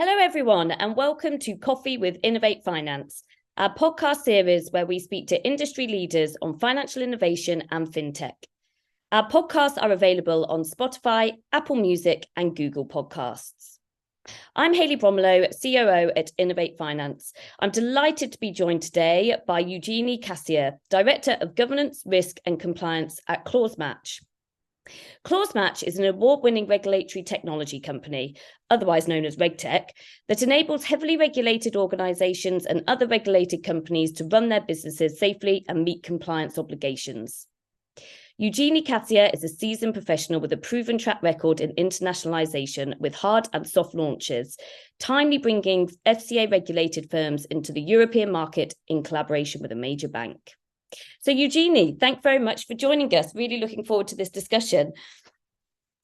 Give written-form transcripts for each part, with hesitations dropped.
Hello, everyone, and welcome to Coffee with Innovate Finance, our podcast series where we speak to industry leaders on financial innovation and fintech. Our podcasts are available on Spotify, Apple Music, and Google Podcasts. I'm Hayley Bromilow, COO at Innovate Finance. I'm delighted to be joined today by Eugenie Casier, Director of Governance, Risk and Compliance at Clausematch. Clausematch is an award-winning regulatory technology company, otherwise known as RegTech, that enables heavily regulated organisations and other regulated companies to run their businesses safely and meet compliance obligations. Eugenie Casier is a seasoned professional with a proven track record in internationalisation with hard and soft launches, timely bringing FCA-regulated firms into the European market in collaboration with a major bank. So Eugenie, thanks very much for joining us. Really looking forward to this discussion.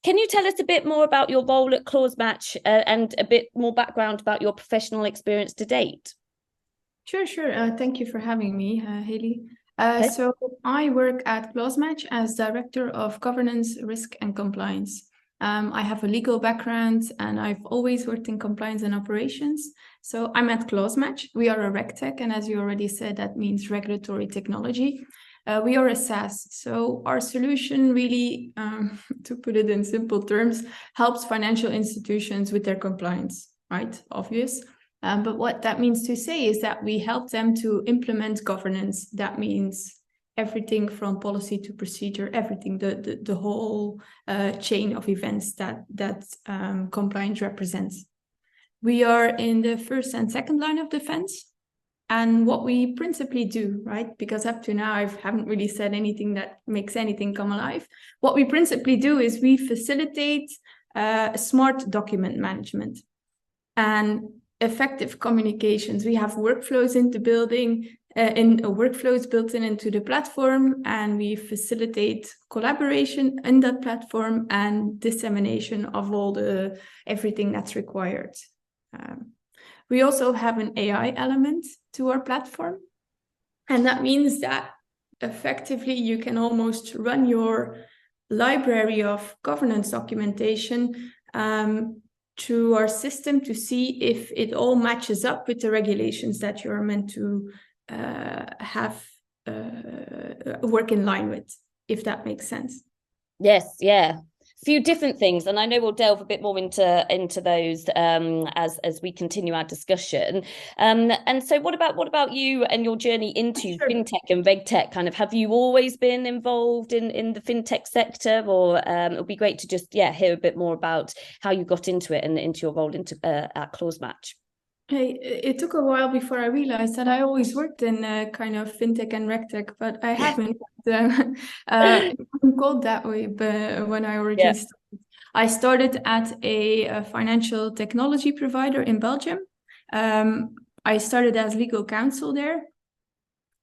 Can you tell us a bit more about your role at Clausematch and a bit more background about your professional experience to date? Sure. Thank you for having me, Hayley. So I work at Clausematch as Director of Governance, Risk and Compliance. I have a legal background and I've always worked in compliance and operations. So I'm at Clausematch. We are a RegTech, and as you already said, that means regulatory technology. We are a SaaS. So our solution really, to put it in simple terms, helps financial institutions with their compliance, right? Obvious. But what that means to say is that we help them to implement governance. That means everything from policy to procedure, everything, the whole chain of events that compliance represents. We are in the first and second line of defense. And what we principally do, right, because up to now I haven't really said anything that makes anything come alive. What we principally do is we facilitate smart document management and effective communications. We have workflows into building, workflows built into the platform, and we facilitate collaboration in that platform and dissemination of everything that's required. We also have an AI element to our platform, and that means that effectively you can almost run your library of governance documentation through our system to see if it all matches up with the regulations that you're meant to work in line with, if that makes sense. Yes, yeah. A few different things, and I know we'll delve a bit more into those as we continue our discussion. And so what about you and your journey into fintech and regtech? Kind of, have you always been involved in the fintech sector, or it'll be great to just hear a bit more about how you got into it and into your role at Clausematch. Hey, it took a while before I realized that I always worked in kind of fintech and regtech, but I haven't. It wasn't called that way, but when I originally started, I started at a financial technology provider in Belgium. I started as legal counsel there,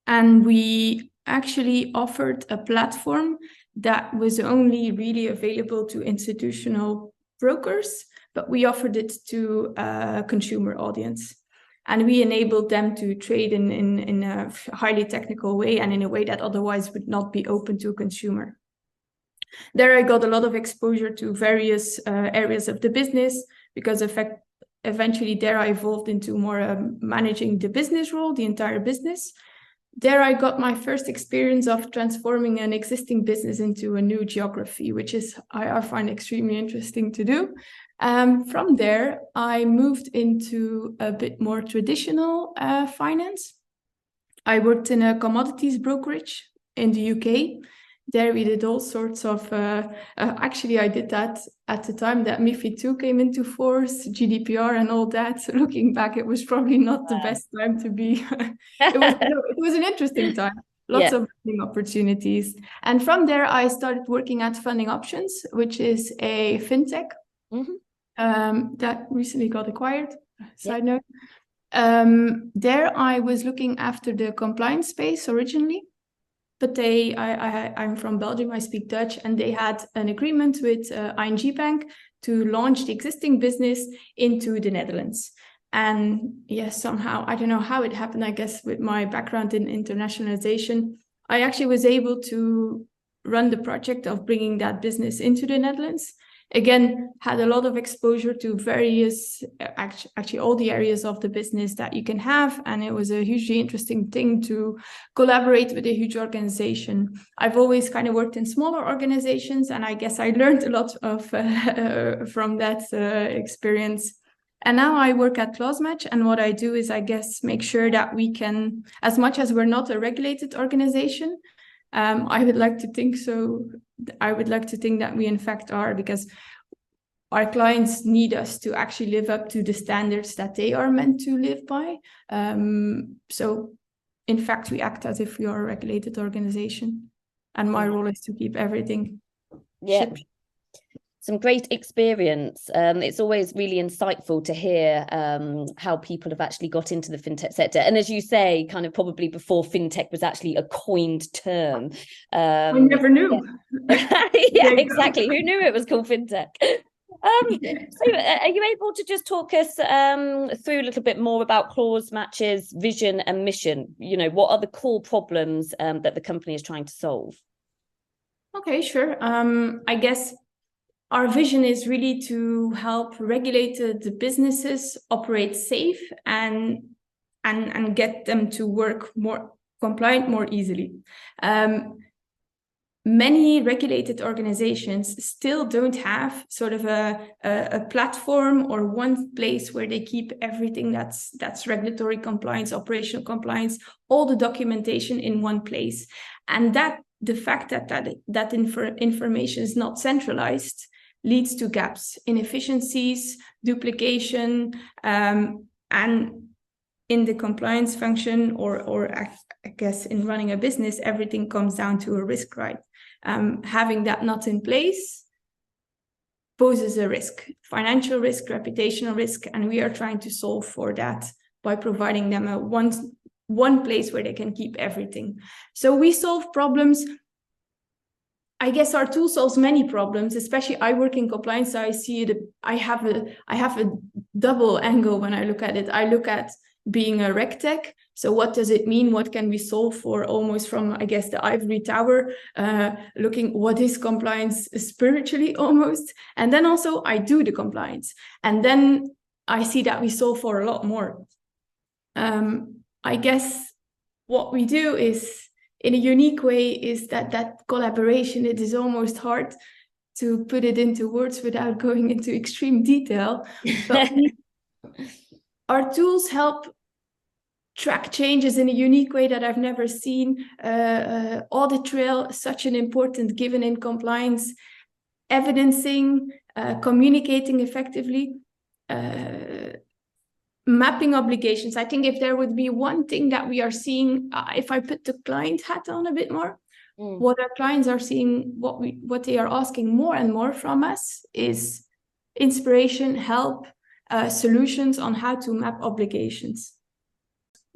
and we actually offered a platform that was only really available to institutional brokers, but we offered it to a consumer audience. And we enabled them to trade in a highly technical way and in a way that otherwise would not be open to a consumer. There I got a lot of exposure to various areas of the business, because eventually there I evolved into more managing the business role, the entire business. There I got my first experience of transforming an existing business into a new geography, which I find extremely interesting to do. From there, I moved into a bit more traditional finance. I worked in a commodities brokerage in the UK. There we did all sorts of, actually I did that at the time that MiFID II came into force, GDPR and all that. So looking back, it was probably not the best time to be. It was an interesting time. Lots of learning opportunities. And from there, I started working at Funding Options, which is a fintech that recently got acquired. Side note. There I was looking after the compliance space originally. But I'm from Belgium, I speak Dutch, and they had an agreement with ING Bank to launch the existing business into the Netherlands. And yes, somehow, I don't know how it happened, I guess with my background in internationalization, I actually was able to run the project of bringing that business into the Netherlands. again, had a lot of exposure to various, actually all the areas of the business that you can have. And it was a hugely interesting thing to collaborate with a huge organization. I've always kind of worked in smaller organizations, and I guess I learned a lot of from that experience. And now I work at Clausematch, and what I do is, I guess, make sure that we can, as much as we're not a regulated organization, I would like to think so. I would like to think that we in fact are, because our clients need us to actually live up to the standards that they are meant to live by. So in fact, we act as if we are a regulated organization. And my role is to keep everything. Yeah. Some great experience. It's always really insightful to hear how people have actually got into the fintech sector. And as you say, kind of probably before fintech was actually a coined term. I never knew. Yeah, exactly. Who knew it was called fintech? So are you able to just talk us through a little bit more about Clausematch's vision and mission? You know, what are the core problems that the company is trying to solve? Okay, sure. I guess our vision is really to help regulated businesses operate safe and get them to work more compliant more easily. Many regulated organizations still don't have sort of a platform or one place where they keep everything that's regulatory compliance, operational compliance, all the documentation in one place. And that the fact that information is not centralized leads to gaps, inefficiencies, duplication, and in the compliance function, or I guess in running a business, everything comes down to a risk, right? Having that not in place poses a risk, financial risk, reputational risk, and we are trying to solve for that by providing them a one place where they can keep everything. So we solve problems. I guess our tool solves many problems, especially I work in compliance, so I see it. I have a double angle when I look at it. I look at being a RegTech. So what does it mean? What can we solve for, almost from, I guess, the ivory tower, looking what is compliance spiritually almost. And then also I do the compliance. And then I see that we solve for a lot more. I guess what we do is, in a unique way, is that collaboration. It is almost hard to put it into words without going into extreme detail. But our tools help track changes in a unique way that I've never seen. Audit trail, such an important given in compliance, evidencing, communicating effectively, mapping obligations. I think if there would be one thing that we are seeing, if I put the client hat on a bit more, what our clients are seeing, what they are asking more and more from us is inspiration, help, solutions on how to map obligations.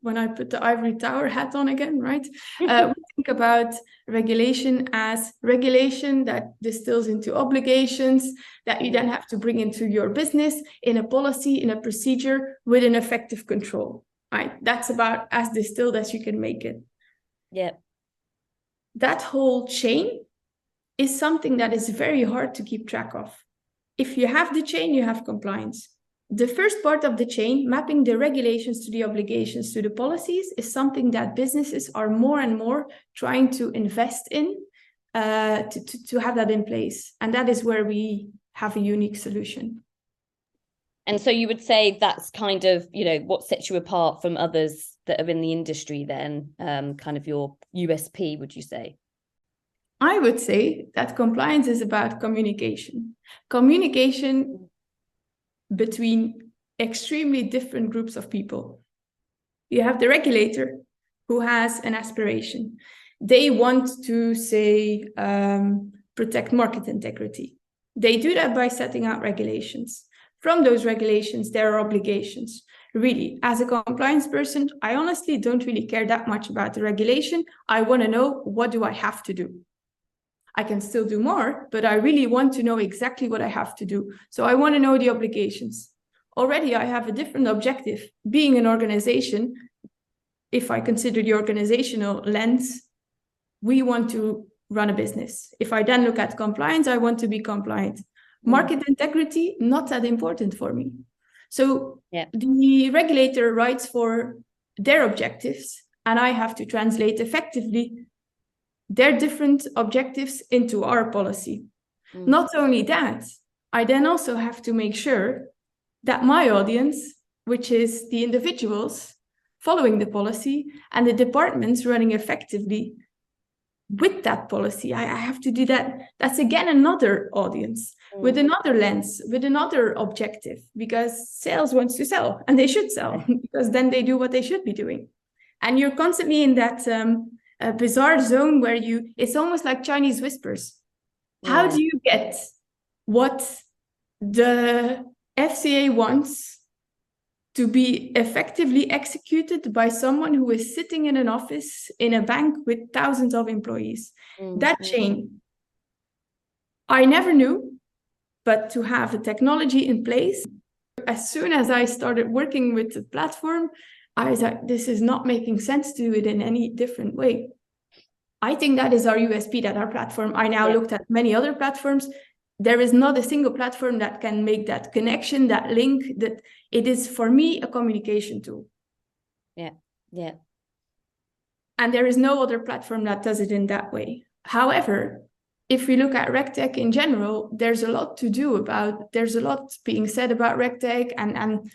When I put the ivory tower hat on again, right? We think about regulation as regulation that distills into obligations that you then have to bring into your business in a policy, in a procedure with an effective control, right? That's about as distilled as you can make it. Yeah. That whole chain is something that is very hard to keep track of. If you have the chain, you have compliance. The first part of the chain, mapping the regulations to the obligations to the policies, is something that businesses are more and more trying to invest in, to have that in place. And that is where we have a unique solution. And so you would say that's kind of, you know, what sets you apart from others that are in the industry then, kind of your USP, would you say? I would say that compliance is about communication. Communication between extremely different groups of people. You have the regulator who has an aspiration. They want to, say, protect market integrity. They do that by setting out regulations. From those regulations, there are obligations. Really, as a compliance person, I honestly don't really care that much about the regulation. I want to know, what do I have to do? I can still do more, but I really want to know exactly what I have to do. So I want to know the obligations. Already, I have a different objective. Being an organization, if I consider the organizational lens, we want to run a business. If I then look at compliance, I want to be compliant. Market integrity, not that important for me. So yeah. the regulator writes for their objectives, and I have to translate effectively their different objectives into our policy. Not only that, I then also have to make sure that my audience, which is the individuals following the policy and the departments running effectively with that policy, I have to do that. That's again another audience with another lens, with another objective, because sales wants to sell, and they should sell because then they do what they should be doing. And you're constantly in that bizarre zone where it's almost like Chinese whispers. Yeah. How do you get what the FCA wants to be effectively executed by someone who is sitting in an office in a bank with thousands of employees? That chain, I never knew, but to have a technology in place, as soon as I started working with the platform, I was like, this is not making sense to do it in any different way. I think that is our USP, that our platform, I now looked at many other platforms. There is not a single platform that can make that connection, that link, that it is for me a communication tool. Yeah. And there is no other platform that does it in that way. However, if we look at RegTech in general, there's a lot being said about RegTech, and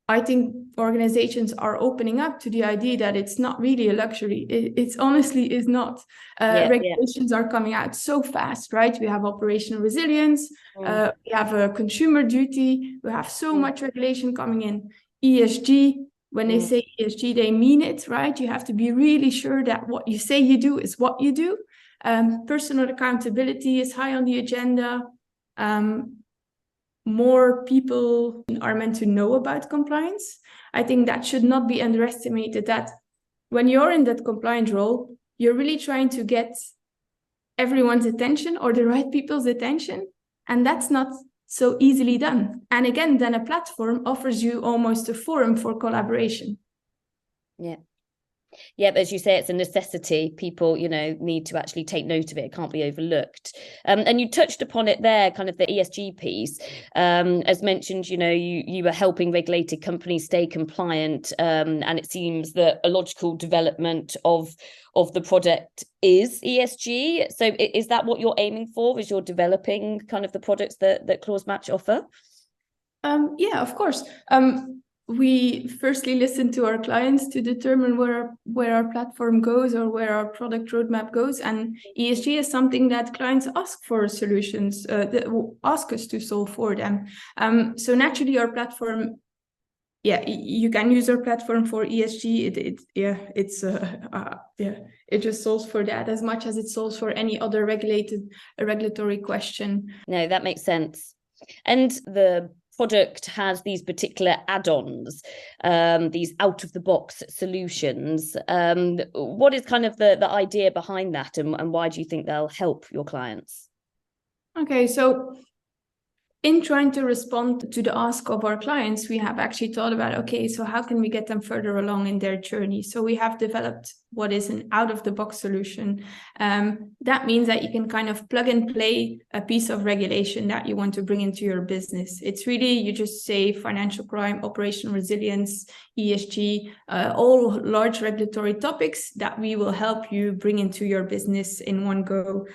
I think organizations are opening up to the idea that it's not really a luxury. It's honestly is not. Regulations are coming out so fast, right? We have operational resilience, we have a consumer duty, we have so much regulation coming in. ESG, when they say ESG, they mean it, right? You have to be really sure that what you say you do is what you do. Personal accountability is high on the agenda. More people are meant to know about compliance. I think that should not be underestimated, that when you're in that compliance role, you're really trying to get everyone's attention or the right people's attention. And that's not so easily done. And again, then a platform offers you almost a forum for collaboration. Yeah, as you say, it's a necessity. People, need to actually take note of it. It can't be overlooked. And you touched upon it there, kind of the ESG piece. As mentioned, you were helping regulated companies stay compliant. And it seems that a logical development of the product is ESG. So is that what you're aiming for as you're developing kind of the products that Clausematch offer? Yeah, of course. We firstly listen to our clients to determine where our platform goes or where our product roadmap goes. And ESG is something that clients ask for solutions, that ask us to solve for them. So naturally, our platform, you can use our platform for ESG. It just solves for that as much as it solves for any other regulatory question. No, that makes sense. And the product has these particular add-ons, these out-of-the-box solutions. What is kind of the idea behind that, and why do you think they'll help your clients? Okay, so in trying to respond to the ask of our clients, we have actually thought about, okay, so how can we get them further along in their journey? So we have developed what is an out-of-the-box solution. That means that you can kind of plug and play a piece of regulation that you want to bring into your business. It's really, you just say financial crime, operational resilience, ESG, all large regulatory topics that we will help you bring into your business in one go.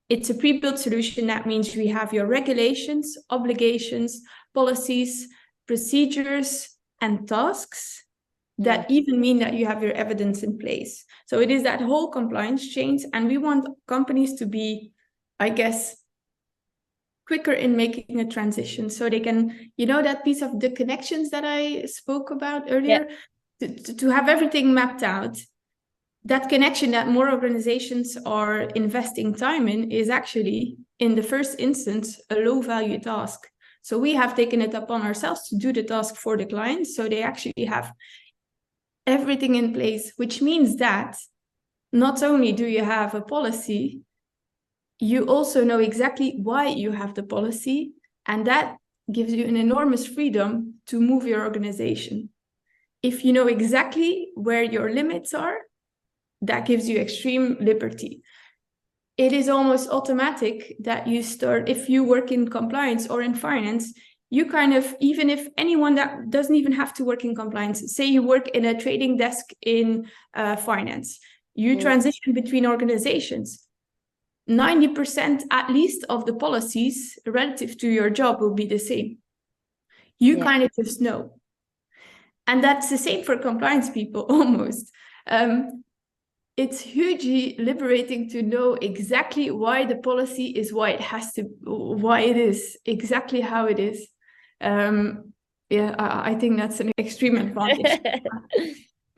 It's a pre-built solution. That means we have your regulations, obligations, policies, procedures, and tasks that even mean that you have your evidence in place. So it is that whole compliance chain, and we want companies to be, I guess, quicker in making a transition, so they can, that piece of the connections that I spoke about earlier, to have everything mapped out. That connection that more organizations are investing time in is actually, in the first instance, a low-value task. So we have taken it upon ourselves to do the task for the client, so they actually have everything in place, which means that not only do you have a policy, you also know exactly why you have the policy, and that gives you an enormous freedom to move your organization. If you know exactly where your limits are, that gives you extreme liberty. it is almost automatic that you start, if you work in compliance or in finance, you kind of, even if anyone that doesn't even have to work in compliance, say you work in a trading desk in finance, you transition between organizations, 90% at least of the policies relative to your job will be the same. You kind of just know. And that's the same for compliance people, almost. It's hugely liberating to know exactly why the policy is why it is, exactly how it is. I think that's an extreme advantage.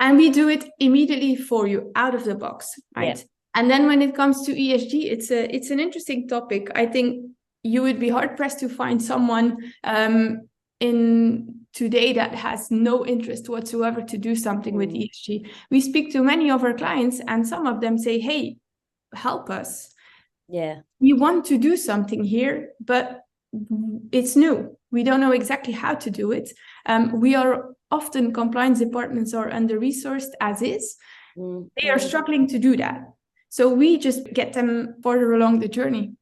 And we do it immediately for you, out of the box, right? Yeah. And then when it comes to ESG, it's an interesting topic. I think you would be hard pressed to find someone in today that has no interest whatsoever to do something with ESG. We speak to many of our clients, and some of them say, hey, help us. Yeah. We want to do something here, but it's new. We don't know exactly how to do it. We are often, compliance departments are under-resourced as is. They are struggling to do that. So we just get them further along the journey.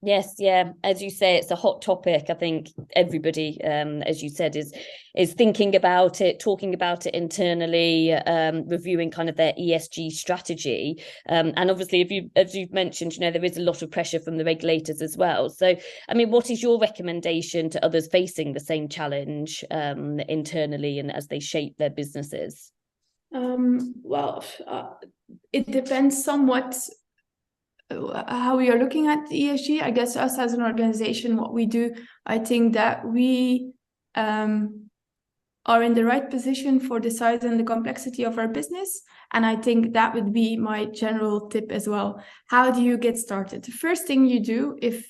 Yes, yeah. As you say, it's a hot topic. I think everybody, as you said, is thinking about it, talking about it internally, reviewing kind of their ESG strategy. And obviously, as you've mentioned, there is a lot of pressure from the regulators as well. So, I mean, what is your recommendation to others facing the same challenge internally and as they shape their businesses? It depends somewhat how we are looking at the ESG. I guess us as an organization, what we do, I think that we are in the right position for the size and the complexity of our business. And I think that would be my general tip as well. How do you get started? The first thing you do, if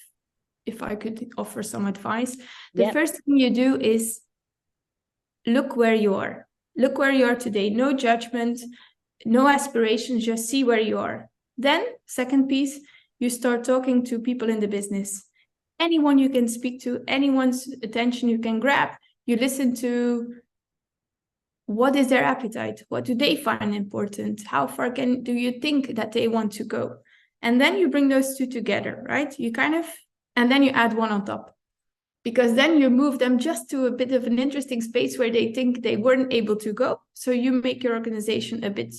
I could offer some advice, the first thing you do is look where you are. Look where you are today. No judgment, no aspirations, just see where you are. Then, second piece, you start talking to people in the business. Anyone you can speak to, anyone's attention you can grab. You listen to what is their appetite? What do they find important? How far do you think that they want to go? And then you bring those two together, right? And then you add one on top. Because then you move them just to a bit of an interesting space where they think they weren't able to go. So you make your organization a bit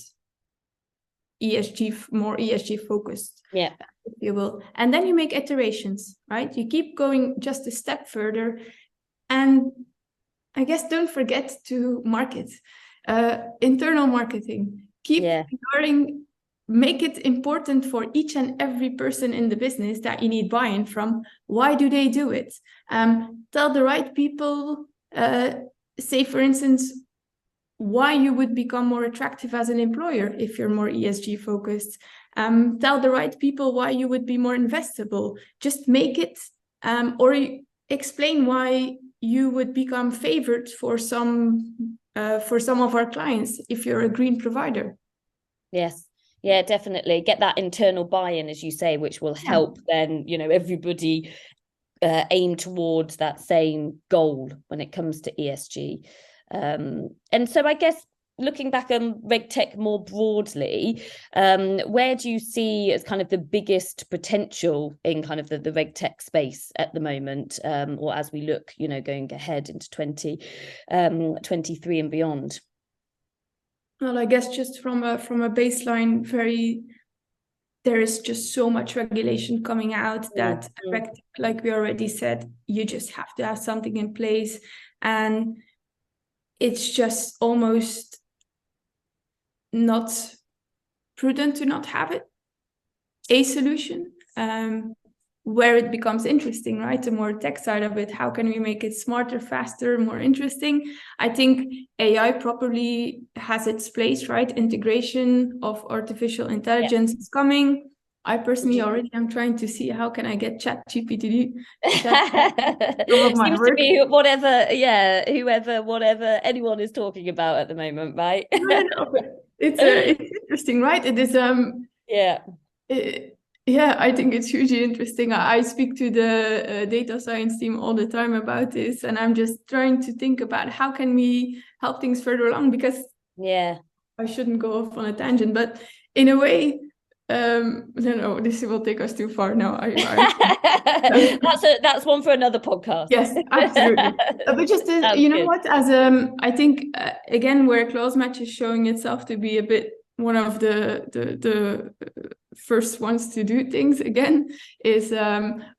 more ESG focused, if you will. And then you make iterations, right? You keep going just a step further. And I guess don't forget to market, internal marketing. Keep learning, make it important for each and every person in the business that you need buy-in from. Why do they do it? Tell the right people, say, for instance, why you would become more attractive as an employer if you're more ESG focused. Tell the right people why you would be more investable. Just make it, or explain why you would become favored for some of our clients if you're a green provider. Yes. Yeah, definitely. Get that internal buy-in, as you say, which will help then, everybody aim towards that same goal when it comes to ESG. And so I guess looking back on RegTech more broadly, where do you see as kind of the biggest potential in kind of the RegTech space at the moment, or as we look, going ahead into 2023 and beyond? Well, I guess just from a baseline, there is just so much regulation coming out that, like we already said, you just have to have something in place. And it's just almost not prudent to not have it. A solution, where it becomes interesting, right? The more tech side of it, how can we make it smarter, faster, more interesting? I think AI properly has its place, right? Integration of artificial intelligence is coming. I personally already am trying to see how can I get ChatGPT. Seems to be whatever anyone is talking about at the moment, right? No. It's interesting, right? It is I think it's hugely interesting. I speak to the data science team all the time about this, and I'm just trying to think about how can we help things further along, because I shouldn't go off on a tangent, but in a way, No, this will take us too far now. That's one for another podcast. Yes, absolutely. But just you know what, as I think again, where Clausematch is showing itself to be a bit one of the first ones to do things again is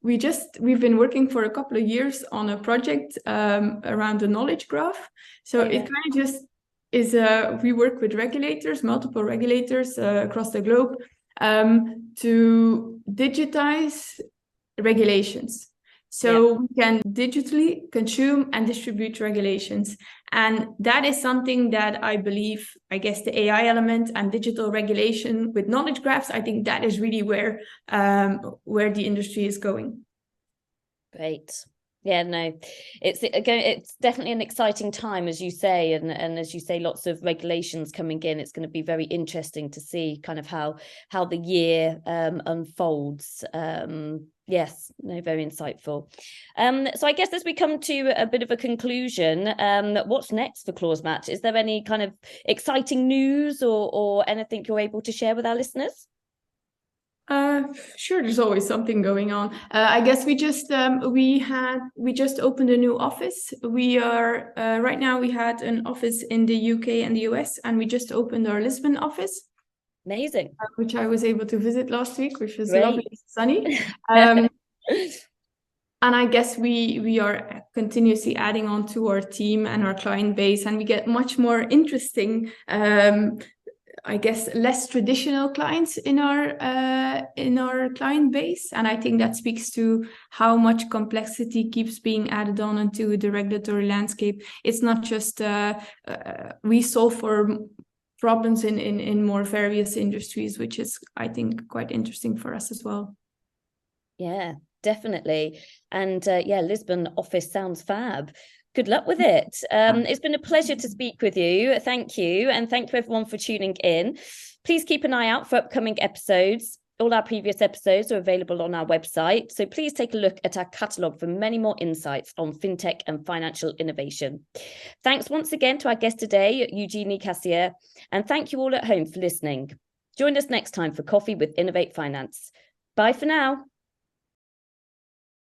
we've been working for a couple of years on a project around the knowledge graph. So it kind of just is we work with regulators, multiple regulators across the globe to digitize regulations. So we can digitally consume and distribute regulations. And that is something that I believe, I guess the AI element and digital regulation with knowledge graphs, I think that is really where the industry is going. Great. Yeah, no, it's definitely an exciting time, as you say, and as you say, lots of regulations coming in. It's going to be very interesting to see kind of how the year unfolds. Yes, no, very insightful. So I guess as we come to a bit of a conclusion, what's next for Clausematch? Is there any kind of exciting news or anything you're able to share with our listeners? Sure, there's always something going on. I guess we just opened a new office. We are right now we had an office in the UK and the US, and we just opened our Lisbon office. Amazing. Which I was able to visit last week, which was lovely and sunny. And I guess we are continuously adding on to our team and our client base, and we get much more interesting I guess less traditional clients in our client base, and I think that speaks to how much complexity keeps being added on into the regulatory landscape. It's not just we solve for problems in more various industries, which is, I think, quite interesting for us as well. Yeah, definitely. And Lisbon office sounds fab. Good luck with it. It's been a pleasure to speak with you. Thank you. And thank you everyone for tuning in. Please keep an eye out for upcoming episodes. All our previous episodes are available on our website. So please take a look at our catalogue for many more insights on fintech and financial innovation. Thanks once again to our guest today, Eugenie Casier. And thank you all at home for listening. Join us next time for Coffee with Innovate Finance. Bye for now.